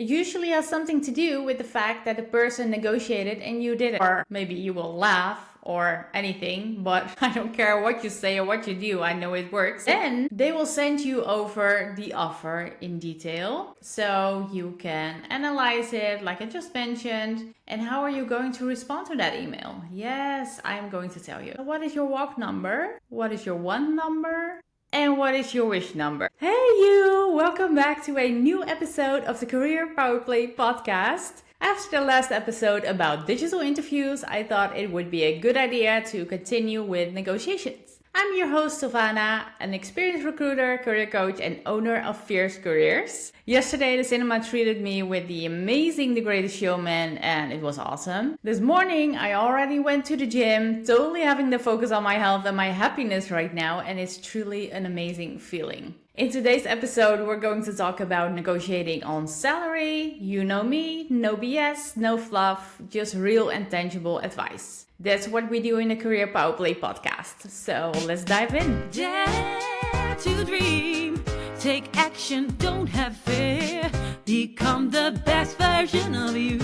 It usually has something to do with the fact that the person negotiated and you didn't. Or maybe you will laugh or anything, but I don't care what you say or what you do, I know it works. Then they will send you over the offer in detail so you can analyze it like I just mentioned. And how are you going to respond to that email? Yes, I'm going to tell you. What is your walk number? What is your want number? And what is your wish number? Hey you! Welcome back to a new episode of the Career Powerplay podcast. After the last episode about digital interviews, I thought it would be a good idea to continue with negotiations. I'm your host, Sylvana, an experienced recruiter, career coach, and owner of Fierce Careers. Yesterday, the cinema treated me with the amazing The Greatest Showman, and it was awesome. This morning, I already went to the gym, totally having the focus on my health and my happiness right now, and it's truly an amazing feeling. In today's episode, we're going to talk about negotiating on salary. You know me, no BS, no fluff, just real and tangible advice. That's what we do in the Career Powerplay podcast. So let's dive in. Dare to dream, take action, don't have fear. Become the best version of you.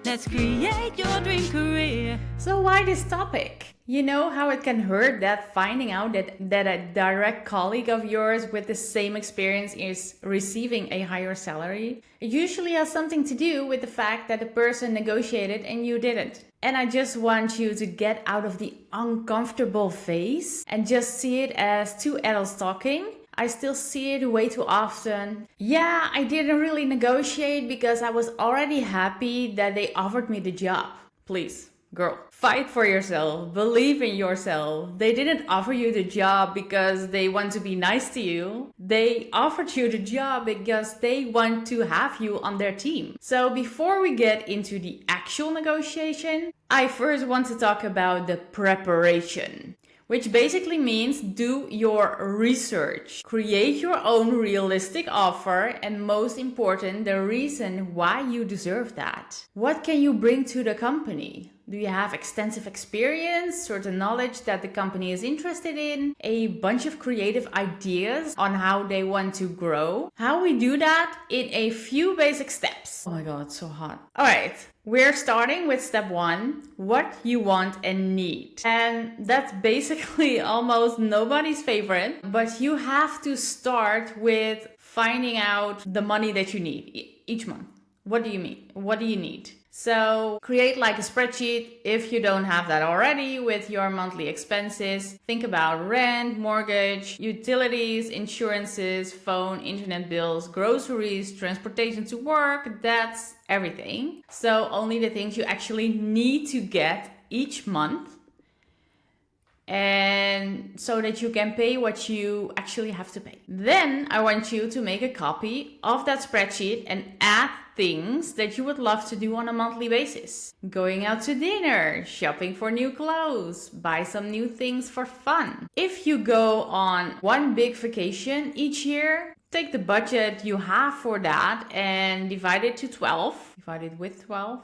Let's create your dream career. So why this topic? You know how it can hurt that finding out that a direct colleague of yours with the same experience is receiving a higher salary? It usually has something to do with the fact that the person negotiated and you didn't. And I just want you to get out of the uncomfortable phase and just see it as two adults talking. I still see it way too often. Yeah, I didn't really negotiate because I was already happy that they offered me the job. Please, girl, fight for yourself. Believe in yourself. They didn't offer you the job because they want to be nice to you. They offered you the job because they want to have you on their team. So before we get into the actual negotiation, I first want to talk about the preparation, which basically means do your research, create your own realistic offer, and most important, the reason why you deserve that. What can you bring to the company? Do you have extensive experience, certain knowledge that the company is interested in, a bunch of creative ideas on how they want to grow? How we do that in a few basic steps. Oh my god, it's so hot. All right. We're starting with step 1, what you want and need. And that's basically almost nobody's favorite, but you have to start with finding out the money that you need each month. What do you mean? What do you need? So create like a spreadsheet if you don't have that already with your monthly expenses. Think about rent, mortgage, utilities, insurances, phone, internet bills, groceries, transportation to work. That's everything. So only the things you actually need to get each month. And so that you can pay what you actually have to pay. Then I want you to make a copy of that spreadsheet and add things that you would love to do on a monthly basis. Going out to dinner, shopping for new clothes, buy some new things for fun. If you go on one big vacation each year, take the budget you have for that and divide it to 12. Divide it with 12.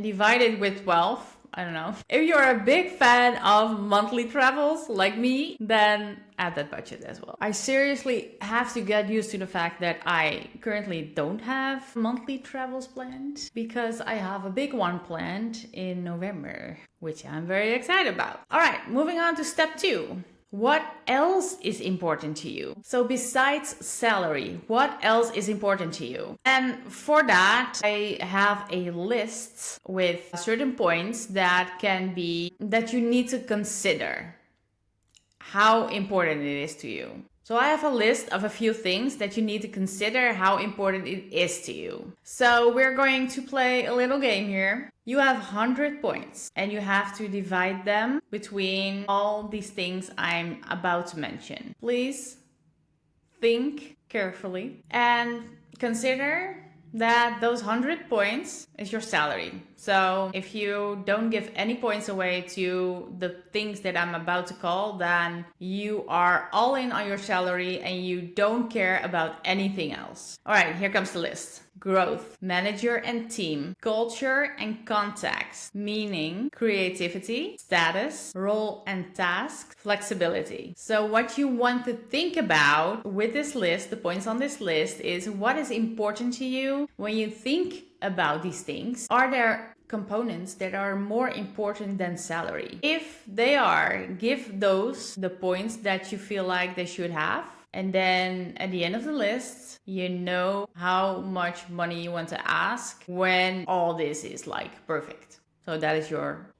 Divide it with 12. I don't know. If you're a big fan of monthly travels like me, then add that budget as well. I seriously have to get used to the fact that I currently don't have monthly travels planned because I have a big one planned in November, which I'm very excited about. All right, moving on to step 2. What else is important to you? So besides salary, what else is important to you? And for that, I have a list with certain points that you need to consider how important it is to you. So I have a list of a few things that you need to consider how important it is to you. So we're going to play a little game here. You have 100 points and you have to divide them between all these things I'm about to mention. Please think carefully and consider that those 100 points is your salary. So if you don't give any points away to the things that I'm about to call, then you are all in on your salary and you don't care about anything else. All right, here comes the list. growth, manager and team, culture and context, meaning, creativity, status, role and task, flexibility. So what you want to think about with this list, the points on this list, is what is important to you when you think about these things. Are there components that are more important than salary? If they are, give those the points that you feel like they should have. And then at the end of the list, you know how much money you want to ask when all this is like perfect. So that is your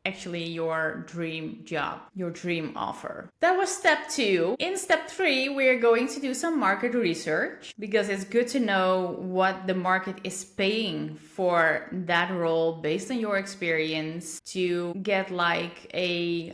dream job, your dream offer. That was step 2. In step 3, we're going to do some market research because it's good to know what the market is paying for that role based on your experience to get like a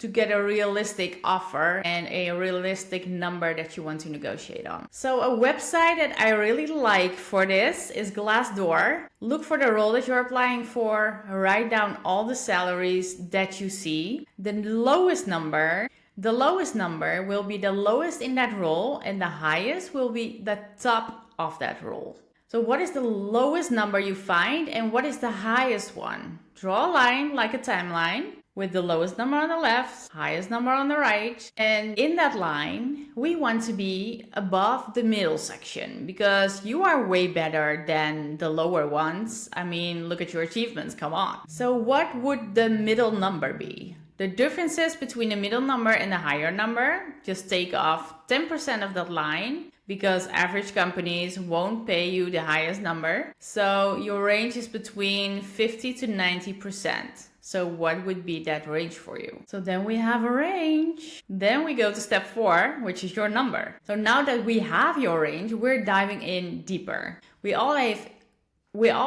realistic offer and a realistic number that you want to negotiate on. So a website that I really like for this is Glassdoor. Look for the role that you're applying for, write down all the salaries that you see. The lowest number will be the lowest in that role, and the highest will be the top of that role. So what is the lowest number you find and what is the highest one? Draw a line like a timeline with the lowest number on the left, highest number on the right. And in that line, we want to be above the middle section because you are way better than the lower ones. I mean, look at your achievements, come on. So what would the middle number be? The differences between the middle number and the higher number, just take off 10% of that line because average companies won't pay you the highest number. So your range is between 50 to 90%. So what would be that range for you? So then we have a range. Then we go to step 4, which is your number. So now that we have your range, we're diving in deeper. We all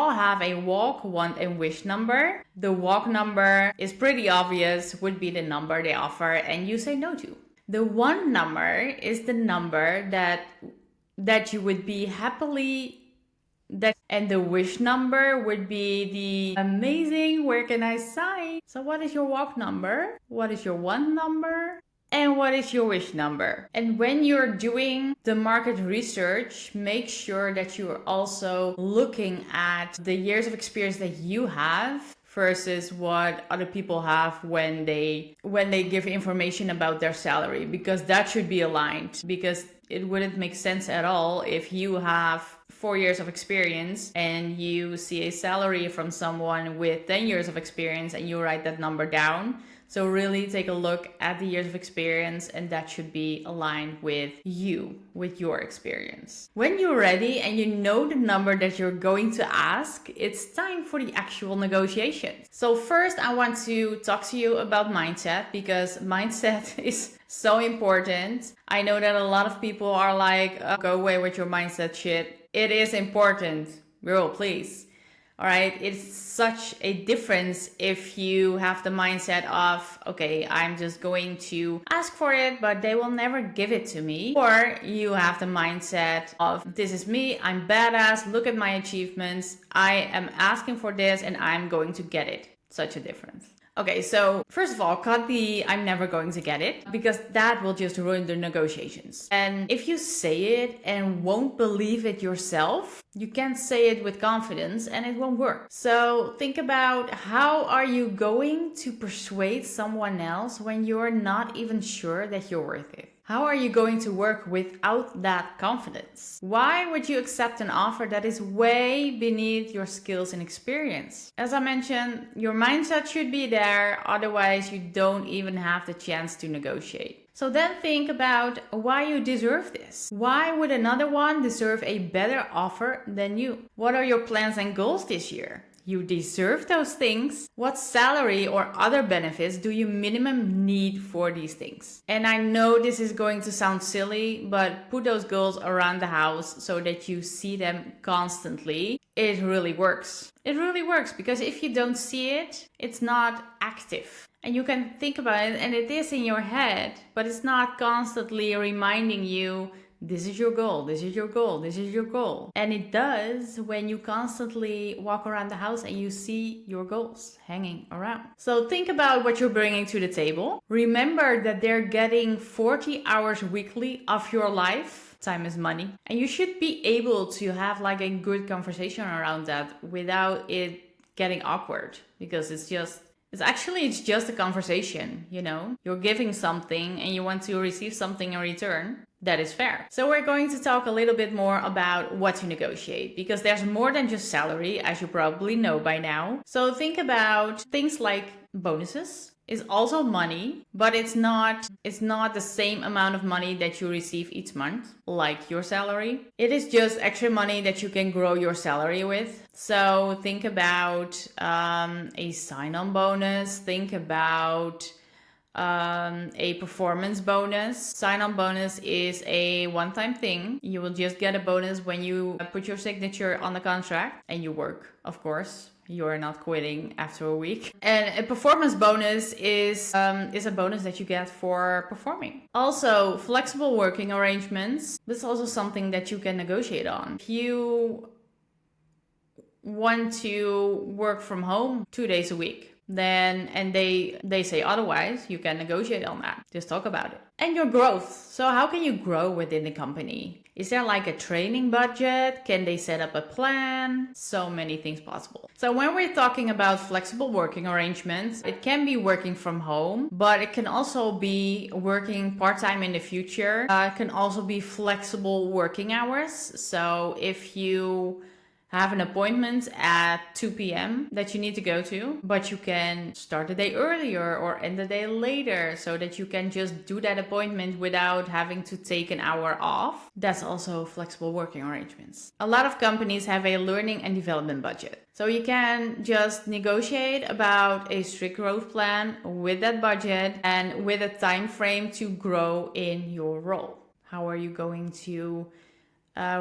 have a walk, want, and wish number. The walk number is pretty obvious, would be the number they offer and you say no to. The want number is the number that you would be happily and the wish number would be the amazing, where can I sign? So what is your walk number? What is your want number? And what is your wish number? And when you're doing the market research, make sure that you are also looking at the years of experience that you have versus what other people have when they give information about their salary, because that should be aligned, because it wouldn't make sense at all if you have 4 years of experience and you see a salary from someone with 10 years of experience and you write that number down. So really take a look at the years of experience and that should be aligned with you, with your experience. When you're ready and you know the number that you're going to ask, it's time for the actual negotiations. So first I want to talk to you about mindset because mindset is so important. I know that a lot of people are like, oh, go away with your mindset shit. It is important, girl, please. All right, it's such a difference if you have the mindset of, okay, I'm just going to ask for it, but they will never give it to me. Or you have the mindset of, this is me, I'm badass, look at my achievements, I am asking for this and I'm going to get it. Such a difference. Okay, so first of all, cut the I'm never going to get it, because that will just ruin the negotiations. And if you say it and won't believe it yourself, you can't say it with confidence and it won't work. So think about, how are you going to persuade someone else when you're not even sure that you're worth it? How are you going to work without that confidence? Why would you accept an offer that is way beneath your skills and experience? As I mentioned, your mindset should be there, otherwise you don't even have the chance to negotiate. So then think about why you deserve this. Why would another one deserve a better offer than you? What are your plans and goals this year? You deserve those things. What salary or other benefits do you minimum need for these things? And I know this is going to sound silly, but put those goals around the house so that you see them constantly. It really works. It really works, because if you don't see it, it's not active. And you can think about it and it is in your head, but it's not constantly reminding you, this is your goal, this is your goal, this is your goal. And it does when you constantly walk around the house and you see your goals hanging around. So think about what you're bringing to the table. Remember that they're getting 40 hours weekly of your life. Time is money. And you should be able to have like a good conversation around that without it getting awkward, because it's just a conversation, you know? You're giving something and you want to receive something in return. That is fair. So we're going to talk a little bit more about what to negotiate, because there's more than just salary, as you probably know by now. So think about things like bonuses. Is also money, but it's not the same amount of money that you receive each month, like your salary. It is just extra money that you can grow your salary with. So think about a sign-on bonus. Think about a performance bonus. Sign-on bonus is a one-time thing. You will just get a bonus when you put your signature on the contract and you work, of course. You're not quitting after a week. And a performance bonus is a bonus that you get for performing. Also, flexible working arrangements. This is also something that you can negotiate on. If you want to work from home 2 days a week, then and they say otherwise, you can negotiate on that. Just talk about it. And your growth. So how can you grow within the company? Is there like a training budget? Can they set up a plan? So many things possible. So when we're talking about flexible working arrangements, it can be working from home, but it can also be working part-time in the future. It can also be flexible working hours. So if you have an appointment at 2 p.m. that you need to go to, but you can start the day earlier or end the day later so that you can just do that appointment without having to take an hour off. That's also flexible working arrangements. A lot of companies have a learning and development budget. So you can just negotiate about a strict growth plan with that budget and with a time frame to grow in your role. How are you going to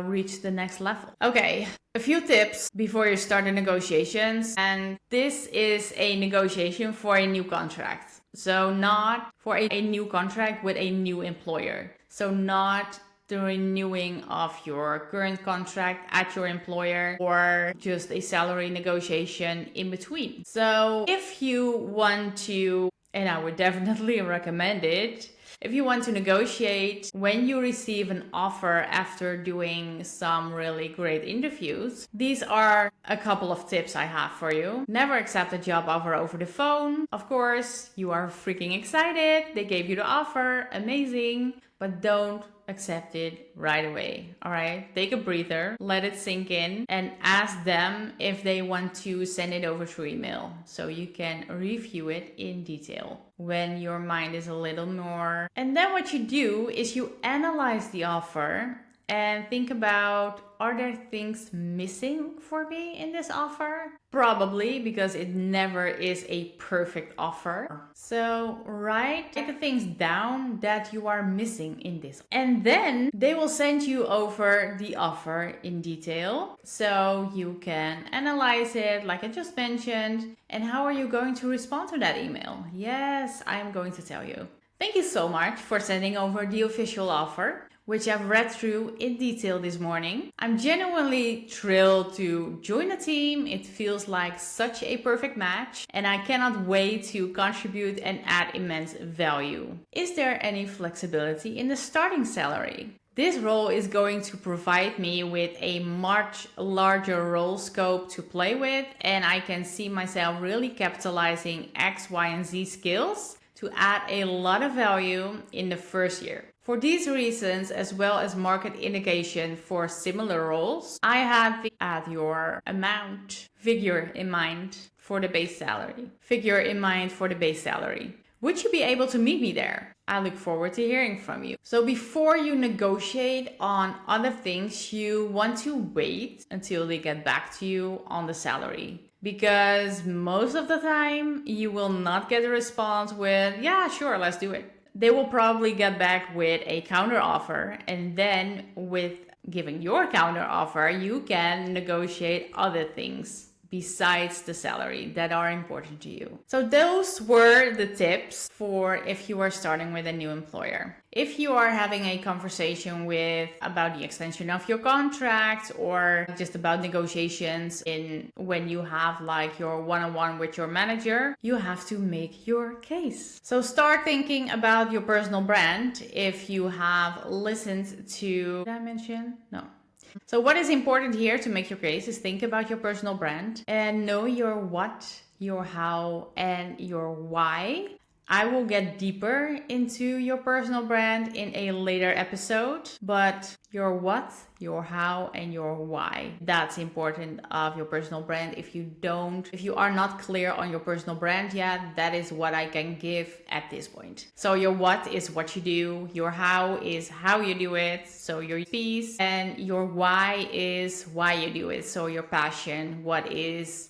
reach the next level? Okay, a few tips before you start the negotiations. And this is a negotiation for a new contract. So not for a new contract with a new employer. So not the renewing of your current contract at your employer or just a salary negotiation in between. So if you want to, and I would definitely recommend it, if you want to negotiate when you receive an offer after doing some really great interviews, these are a couple of tips I have for you. Never accept a job offer over the phone. Of course, you are freaking excited. They gave you the offer. Amazing. But don't accept it right away. All right, take a breather, let it sink in, and ask them if they want to send it over through email so you can review it in detail when your mind is a little more. And then what you do is you analyze the offer and think about, are there things missing for me in this offer? Probably, because it never is a perfect offer. So write the things down that you are missing in this. And then they will send you over the offer in detail so you can analyze it like I just mentioned. And how are you going to respond to that email? Yes, I'm going to tell you. Thank you so much for sending over the official offer, which I've read through in detail this morning. I'm genuinely thrilled to join the team. It feels like such a perfect match, and I cannot wait to contribute and add immense value. Is there any flexibility in the starting salary? This role is going to provide me with a much larger role scope to play with, and I can see myself really capitalizing X, Y, and Z skills to add a lot of value in the first year. For these reasons, as well as market indication for similar roles, I have the add your amount figure in mind for the base salary. Would you be able to meet me there? I look forward to hearing from you. So before you negotiate on other things, you want to wait until they get back to you on the salary. Because most of the time, you will not get a response with, yeah, sure, let's do it. They will probably get back with a counter offer, and then with giving your counter offer, you can negotiate other things besides the salary that are important to you. So those were the tips for if you are starting with a new employer. If you are having a conversation with about the extension of your contract or just about negotiations in when you have like your one-on-one with your manager, you have to make your case. So start thinking about your personal brand. If you have listened to, did I mention? No. So what is important here to make your case is think about your personal brand and know your what, your how, and your why. I will get deeper into your personal brand in a later episode, but your what, your how, and your why, that's important of your personal brand. If you are not clear on your personal brand yet, that is what I can give at this point. So your what is what you do, your how is how you do it, so your piece, and your why is why you do it, so your passion, what is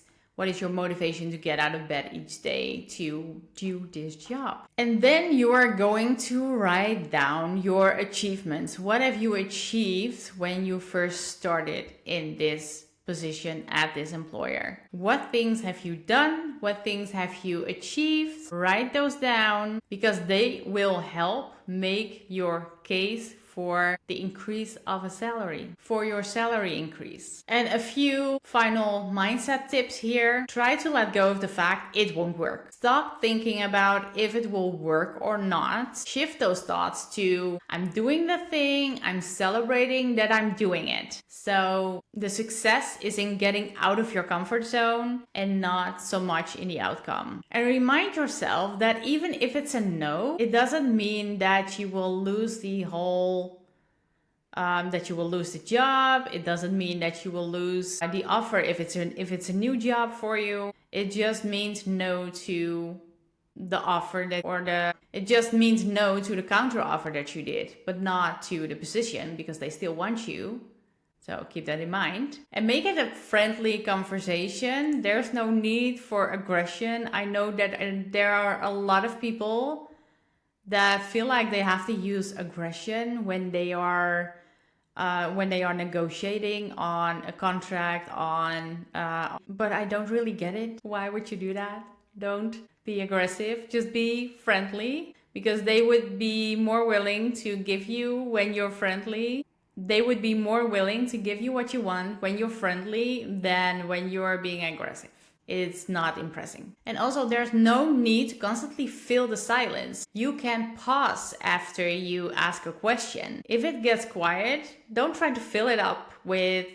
your motivation to get out of bed each day to do this job? And then you are going to write down your achievements. What have you achieved when you first started in this position at this employer? What things have you done? What things have you achieved? Write those down because they will help make your case for the increase of a salary, for your salary increase. And a few final mindset tips here. Try to let go of the fact it won't work. Stop thinking about if it will work or not. Shift those thoughts to I'm doing the thing, I'm celebrating that I'm doing it. So the success is in getting out of your comfort zone and not so much in the outcome. And remind yourself that even if it's a no, it doesn't mean that you will lose the job. It doesn't mean that you will lose the offer if it's a new job for you. It just means no to the offer it just means no to the counter offer that you did, but not to the position because they still want you. So keep that in mind and make it a friendly conversation. There's no need for aggression. I know that there are a lot of people that feel like they have to use aggression when they are negotiating on a contract but I don't really get it. Why would you do that? Don't be aggressive, just be friendly, because they would be more willing to give you when you're friendly. They would be more willing to give you what you want when you're friendly than when you're being aggressive. It's not impressing. And also, there's no need to constantly fill the silence. You can pause after you ask a question. If it gets quiet, don't try to fill it up with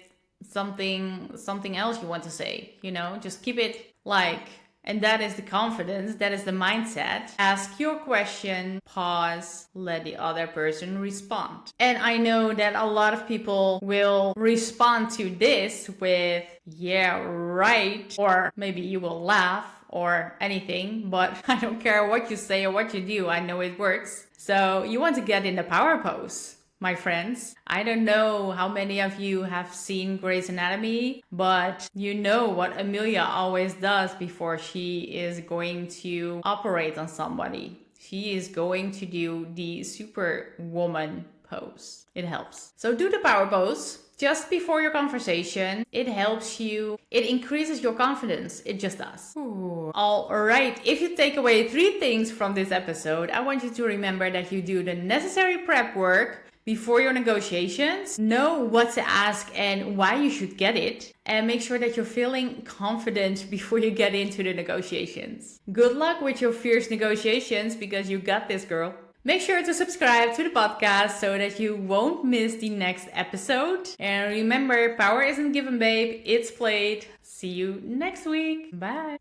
something else you want to say. Just keep it and that is the confidence, that is the mindset. Ask your question, pause, let the other person respond. And I know that a lot of people will respond to this with, yeah, right, or maybe you will laugh or anything, but I don't care what you say or what you do, I know it works. So you want to get in the power pose. My friends, I don't know how many of you have seen Grey's Anatomy, but you know what Amelia always does before she is going to operate on somebody. She is going to do the superwoman pose. It helps. So do the power pose just before your conversation. It helps you. It increases your confidence. It just does. Ooh. All right. If you take away 3 things from this episode, I want you to remember that you do the necessary prep work before your negotiations, know what to ask and why you should get it, and make sure that you're feeling confident before you get into the negotiations. Good luck with your fierce negotiations because you got this, girl. Make sure to subscribe to the podcast so that you won't miss the next episode. And remember, power isn't given, babe, it's played. See you next week. Bye.